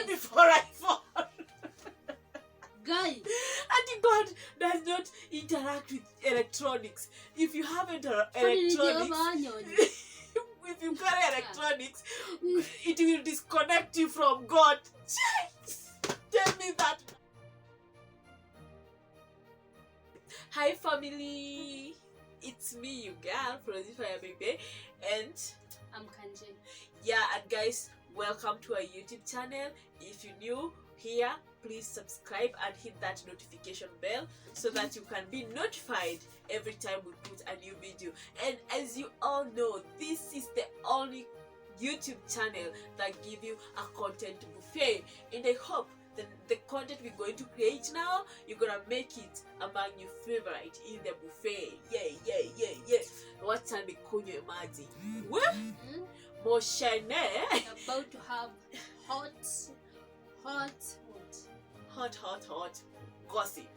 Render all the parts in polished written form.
before iPhone. Guy. And God does not interact with electronics. If you have electronics, if you carry electronics, it will disconnect you from God. Tell me that. Hi family, it's me, you girl, Florify Baby, and I'm Kanjen. Yeah, and guys, welcome to our YouTube channel. If you're new here, please subscribe and hit that notification bell so that you can be notified every time we put a new video. And as you all know, this is the only YouTube channel that give you a content buffet, and I hope the content we're going to create now, you're gonna make it among your favorite in the buffet. Yeah. What's on the kunyo maji? What? Moshane? About to have hot gossip.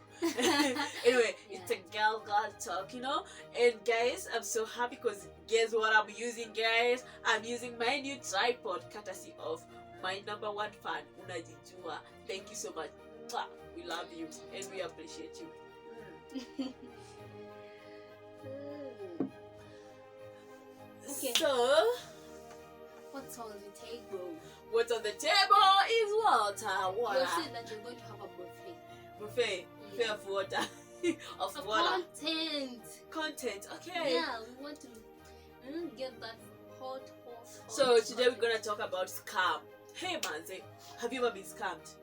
Anyway, it's a girl talk, you know. And guys, I'm so happy because guess what I'm using, guys? I'm using my new tripod courtesy of my number one fan, Unajijua. Thank you so much. Mwah. We love you and we appreciate you. Okay. So, what's on the table? What's on the table is water. You said that you're going to have a buffet. Buffet. Yeah. Of water. Of water. Content. Okay. Yeah, we want to get that hot. So today we're gonna talk about scam. Hey Manze, have you ever been scammed?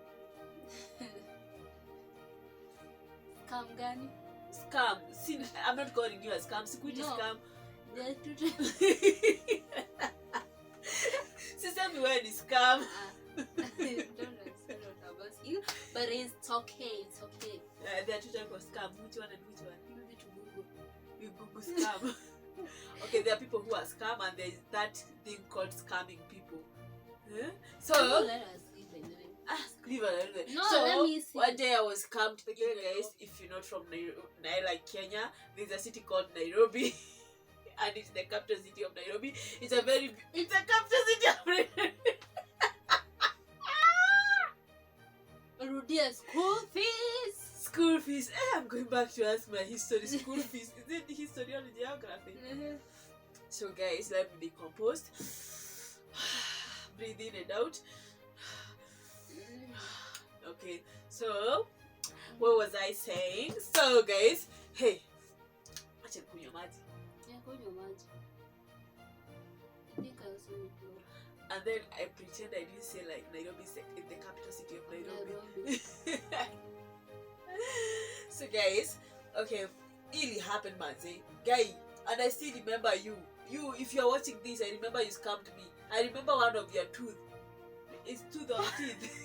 Scam gani? Scam. See, I'm not calling you a scam. Sikuiti No. scam. There are two Sister, where is scam? don't understand what I'm asking, but it's okay. It's okay. There are two types of scam. Which one and which one? Maybe to Google. You Google scam. Okay, there are people who are scam, and there is that thing called scamming people. So Let us see, by the way. leave it anyway. No, So let me see. one day I was scammed. Okay, guys, if you're not from like Kenya, there's a city called Nairobi. And it's the capital city of Nairobi. It's a capital city of Nairobi. Rudia school fees. School fees. I'm going back to ask my history. School fees. Is it history or geography? So guys, let me decompose. Breathe in and out. Okay, so what was I saying? So guys, hey, acha kunywa maji. Yeah, go your magic. I think I also need to. And then I pretend I didn't say like Nairobi is the capital city of Nairobi. So guys, okay, it happened, Manze. Guy, and I still remember you. You, if you're watching this, I remember you scammed me. I remember one of your tooth. It's tooth of teeth.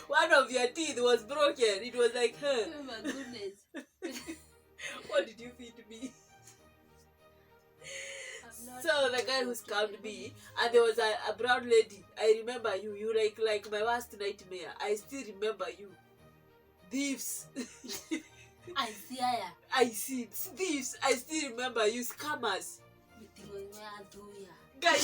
One of your teeth was broken. It was like, Oh my goodness. What did you feed me? I'm not So the guy who scammed me, and there was a brown lady. I remember you. You like my worst nightmare. I still remember you. Thieves. Isaiah. I see thieves. I still remember you. Scammers. Guy.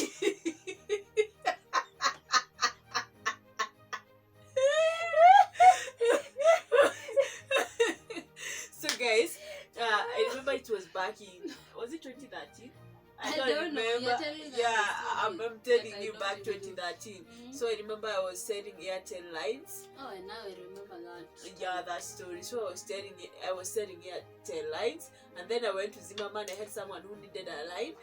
So guys, I remember it was back in, was it 2013? I don't remember. Yeah, I'm telling you back 2013. So I remember I was selling Airtel lines. Oh, and now I remember that. Yeah, that story. So I was selling Airtel lines, and then I went to Zimmerman. I had someone who needed a line.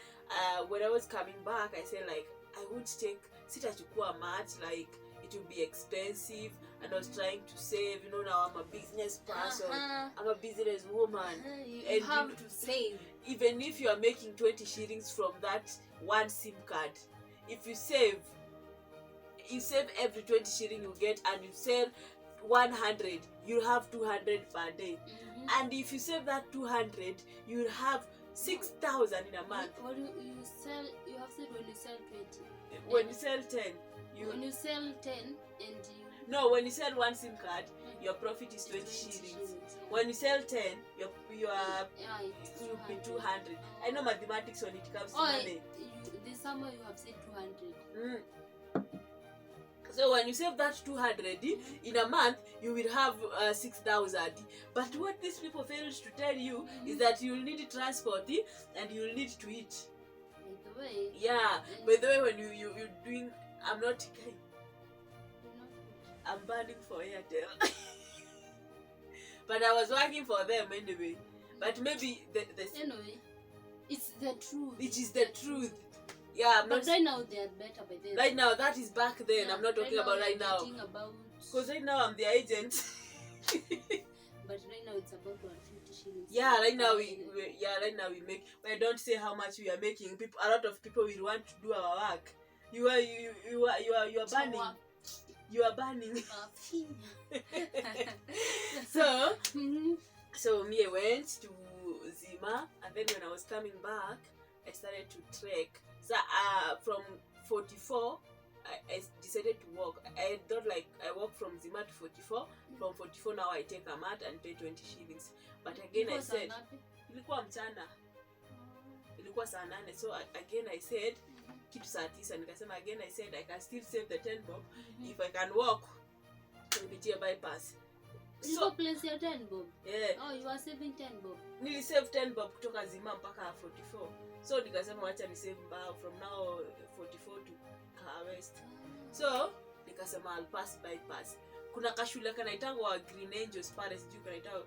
When I was coming back, I said like I would take sitachukua much, like it would be expensive, and I was trying to save. You know, now I'm a business person. I'm a business woman. You have to save. Even if you are making 20 shillings from that one SIM card, if you save every 20 shilling you get, and you sell 100, you have 200 per day. And if you save that 200, you have 6,000 in a month. What do you sell? You have said when you sell 20. When you sell 10, when you sell 10 and you. No, when you sell one SIM card, your profit is 20 shillings. When you sell 10, your will be 200. I know mathematics when it comes to money. This summer you have said 200. So when you save that 200 in a month, you will have 6,000. But what these people failed to tell you is that you'll need transport and you'll need to eat. By the way. Yeah. By the way, when you're doing, I'm not. I'm burning for Airtel. But I was working for them anyway. But maybe anyway, it's the truth. It is the truth. Yeah, I'm but not. Right now they are better by then. Right now, that is back then. Yeah, I'm not talking about right now. Because right now I'm the agent. But right now it's about 150 shillings. Yeah, right now we make. But don't say how much we are making. People, a lot of people will want to do our work. You are burning. You are burning. So me, I went to Zima, and then when I was coming back, I started to trek. So from 44, I decided to walk. I thought like I walk from Zima to 44. From 44 now I take a mat and pay 20 shillings. But again I said, ilikuwa mchana. Ilikuwa saa 8. So again I said, kitu saa 9. Nikasema again I said I can still save the 10 bob if I can walk kupitia bypass. So place your 10 bob. Yeah. Oh, you are saving 10 bob. Nili save 10 bob kutoka Zima mpaka 44. So nikasema wacha ni save from now 44 to West. So nikasema I'll pass bypass. Kuna kashule kanaitangwa Green Angels pale, sijui kanaitwa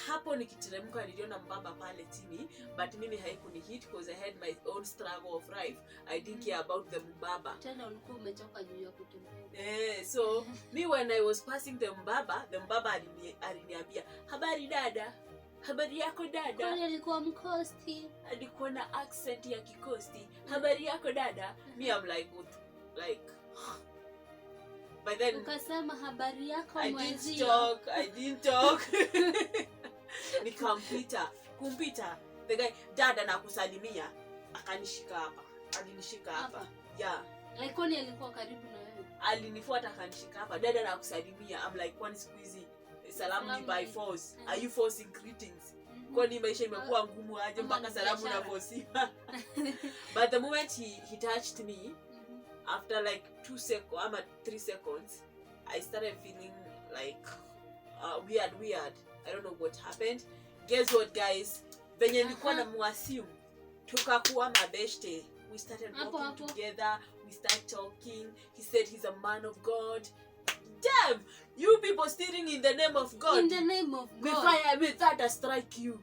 hapo. Nikiteremka niliona mbaba pale chini, but mimi haikuni hit because I had my own struggle of life. I didn't care about the mbaba. Tena ulikuwa umechoka juu ya kutembea. So me when I was passing the mbaba aliniambia, habari dada, habari yako dada. Kwani alikuwa mkosti? Alikuwa na accent ya Kikosti. Habari yako dada. Me I'm like by then ukasema habari yako mwezi. I didn't talk. Kumpita the guy, dada na kusalimia, akanishika hapa. Alinishika hapa. Yeah. Like kwani alikuwa karibu na wewe? Alinifuata akanishika hapa, dada na kusalimia. I'm like, kwani siku hizi salamu ni by force? Are you forcing greetings? Kwani maisha imekuwa ngumu aje mpaka salamu na forciwa? But the moment he touched me, after like 2 seconds or 3 seconds, I started feeling like weird. I don't know what happened. Guess what, guys? Venye nilikuwa na muassume tukakuwa mabeshte. We started walking together. We started talking. He said he's a man of God. Damn! You people stealing in the name of God. In the name of God. May that strike you.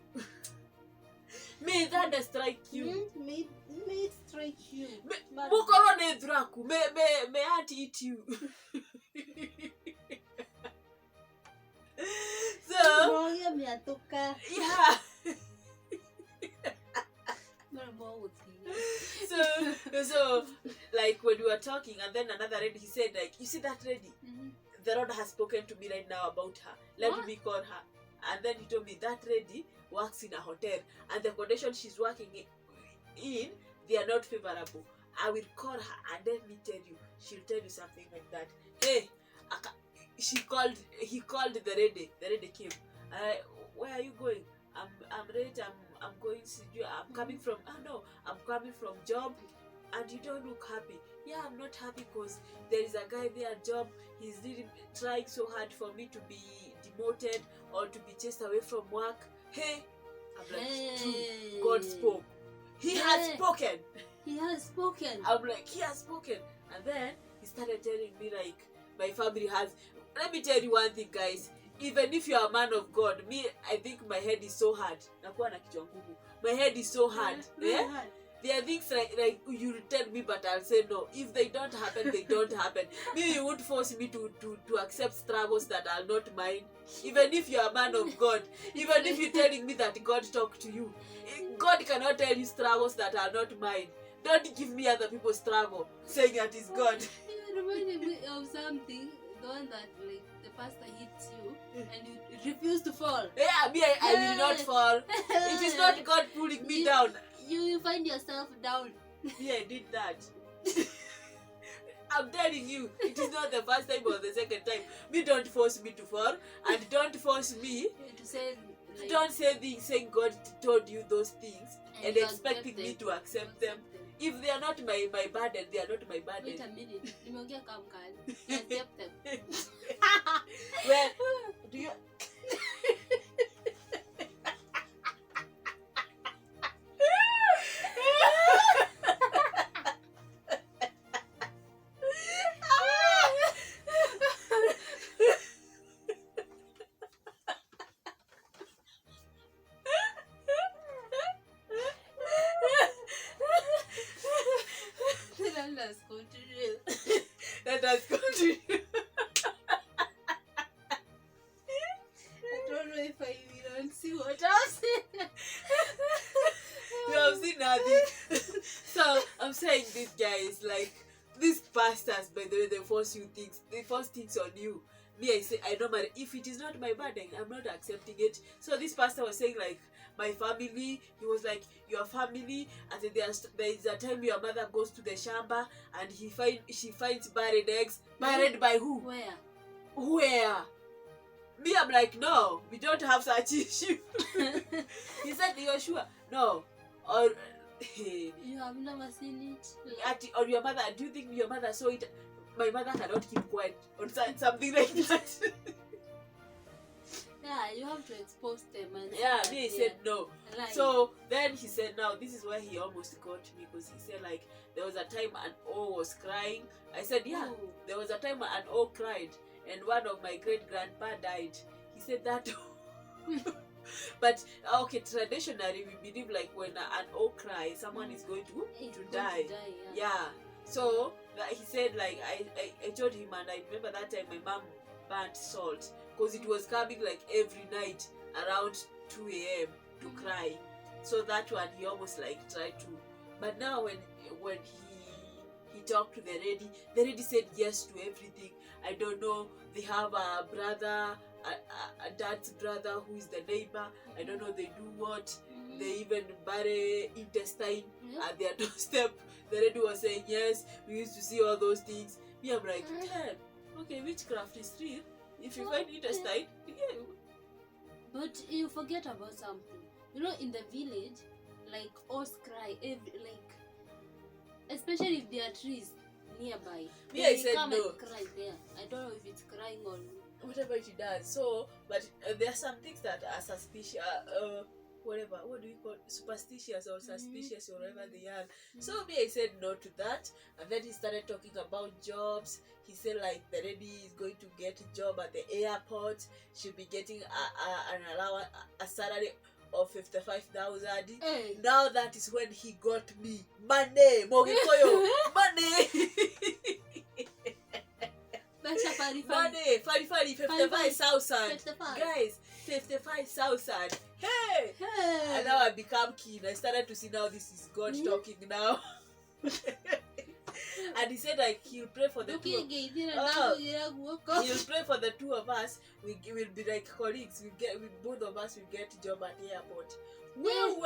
May that strike you. May it strike you. Mukorone draku. May I eat you. So yeah. So like when we were talking, and then another lady, he said like, you see that lady? The Lord has spoken to me right now about her. Let me call her. And then he told me that lady works in a hotel, and the condition she's working in, they are not favorable. I will call her and let me tell you. She'll tell you something like that. Hey, he called the lady. The lady came. Where are you going? I'm late. I'm going. I'm coming from. I'm coming from job, and you don't look happy. Yeah, I'm not happy because there is a guy there at job. He's really trying so hard for me to be demoted or to be chased away from work. Hey, I'm like, true. God spoke. He has spoken. He has spoken. I'm like, he has spoken. And then he started telling me like, my family has. Let me tell you one thing, guys. Even if you are a man of God, me, I think my head is so hard. My head is so hard. Yeah? There are things like you tell me, but I'll say no. If they don't happen, they don't happen. Maybe you would force me to accept struggles that are not mine. Even if you are a man of God, even if you're telling me that God talked to you, God cannot tell you struggles that are not mine. Don't give me other people's struggle, saying that is God. You reminded me of something, the one that like the pastor hits you and you refuse to fall. Yeah, me, I will not fall. It is not God pulling me down. You find yourself down. Yeah, I did that. I'm telling you, it is not the first time or the second time. Me, don't force me to fall, and don't force me to say. Don't say things saying God told you those things and expecting me to accept them. if they are not my burden, they are not my burden. Wait a minute. Nimeongea kama mkali. Accept them. Well, do you Let's continue. let us continue. I don't know if I even see what I'm saying. You have seen nothing. So I'm saying this, guys, like these pastors, by the way, they force things on you. Me, I say I normally, if it is not my burden, I'm not accepting it. So this pastor was saying like my family, he was like your family, and then there is a time your mother goes to the shamba and she finds buried eggs. Buried by who? Where? Me, I'm like, no, we don't have such issue. He said, you're sure? No. Or You have never seen it. or your mother, do you think your mother saw it? My mother cannot keep quiet on something like that. Yeah, you have to expose them. And Yeah, he said no. Lying. So then he said, now this is where he almost got me, because he said like there was a time an O was crying. I said, yeah, Oh. there was a time an O cried, and one of my great grandpa died. He said that. But okay, traditionally we believe like when an O cries, someone is going It's to going die. Yeah. So he said like I told him, and I remember that time my mom burnt salt because it was coming like every night around 2 a.m. to cry. So that one he almost like tried to. But now when he talked to the lady said yes to everything. I don't know, they have a brother, a dad's brother who is the neighbor. I don't know, they do what. They even bury intestine at their doorstep. The lady was saying yes, we used to see all those things. Me, I'm like, okay, witchcraft is real. If you find intestine, yeah. But you forget about something. You know, in the village, like oaks cry especially if there are trees nearby. Me, I they said come no. and cry there. I don't know if it's crying or Whatever she does. So, but there are some things that are suspicious. Whatever, what do you call it? Superstitious or suspicious or whatever they are. So me, I said no to that, and then he started talking about jobs. He said like the lady is going to get a job at the airport. She'll be getting an allowance, a salary of 55,000. Hey. Now that is when he got me money, Mogikoyo, money. Money, 55,000. 55. Guys, 55,000. Hey! And now I become keen. I started to see now this is God talking now. And he said like he'll pray for the two. He'll pray for the two of us. We will be like colleagues. Both of us will get a job at the airport. Well.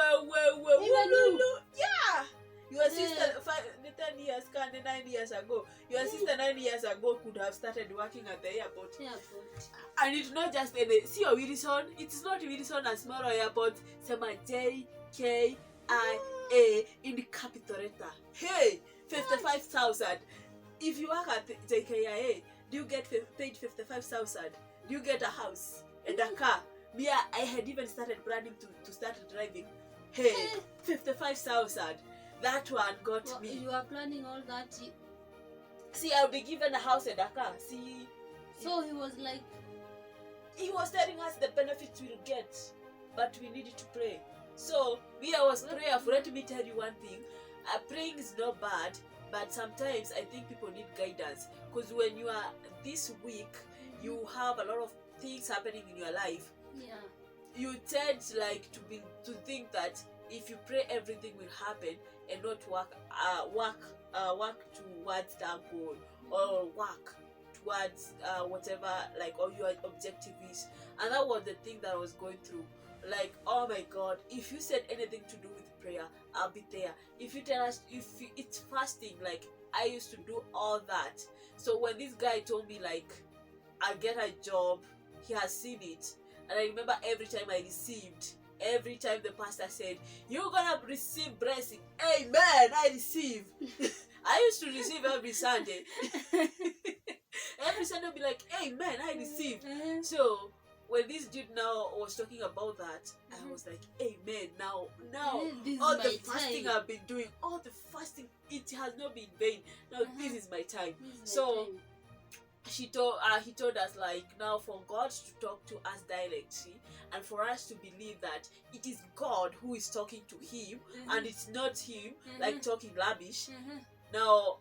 Yeah. Your sister 10 years, 9 years ago. Your sister 9 years ago could have started working at the airport. And it's not just any. See your Wilson. It's not Wilson and smaller airport. Sema JKIA in the capital letter. Hey, 55,000. If you work at JKIA, do you get paid 55,000? Do you get a house and a car? Me, I had even started planning to start driving. Hey, 55,000. That one got me. You are planning all that. See, I'll be given a house and a car. See. So he was like. He was telling us the benefits we'll get, but we needed to pray. So I was prayerful. Let me tell you one thing. Praying is not bad, but sometimes I think people need guidance. Because when you are this weak, you have a lot of things happening in your life. Yeah. You tend like to think that if you pray, everything will happen, and not work towards that goal, or work towards whatever like all your objective is. And that was the thing that I was going through. Like, oh my God, if you said anything to do with prayer, I'll be there. If you tell us, it's fasting, like I used to do all that. So when this guy told me like I'll get a job, he has seen it. And I remember every time I received, every time the pastor said, "You're gonna receive blessing," amen, I receive. I used to receive every Sunday. Every Sunday I'll be like, amen, I receive. So when this dude now was talking about that, I was like, amen. Now This all is the my fasting time. I've been doing, all the fasting, it has not been vain. Now this is my time. This is my So time. he told us, like, now for God to talk to us directly and for us to believe that it is God who is talking to him and it's not him like talking lavish. Now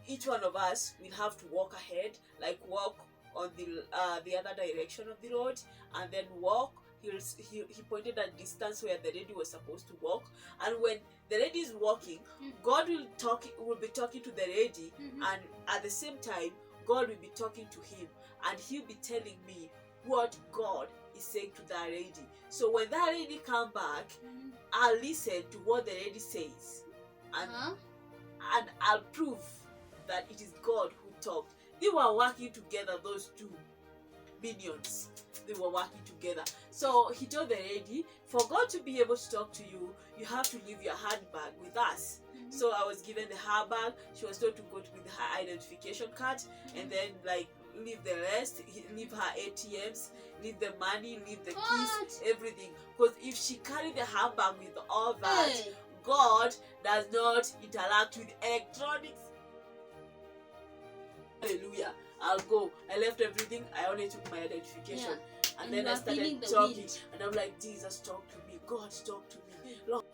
each one of us will have to walk ahead, like walk on the other direction of the road, and then walk. He pointed at distance where the lady was supposed to walk, and when the lady is walking, God will be talking to the lady, and at the same time God will be talking to him, and he'll be telling me what God is saying to that lady. So when that lady come back, I'll listen to what the lady says, and I'll prove that it is God who talked. They were working together, those two minions. They were working together. So he told the lady, for God to be able to talk to you, you have to leave your handbag with us. So I was given the her bag. She was told to go with her identification card, and then like leave the rest, leave her ATMs, leave the money, leave the keys, everything. Because if she carried the handbag with all that, God does not interact with electronics. Hallelujah. I'll go. I left everything. I only took my identification. And then I started talking. And I'm like, Jesus, talk to me. God, talk to me. Lord,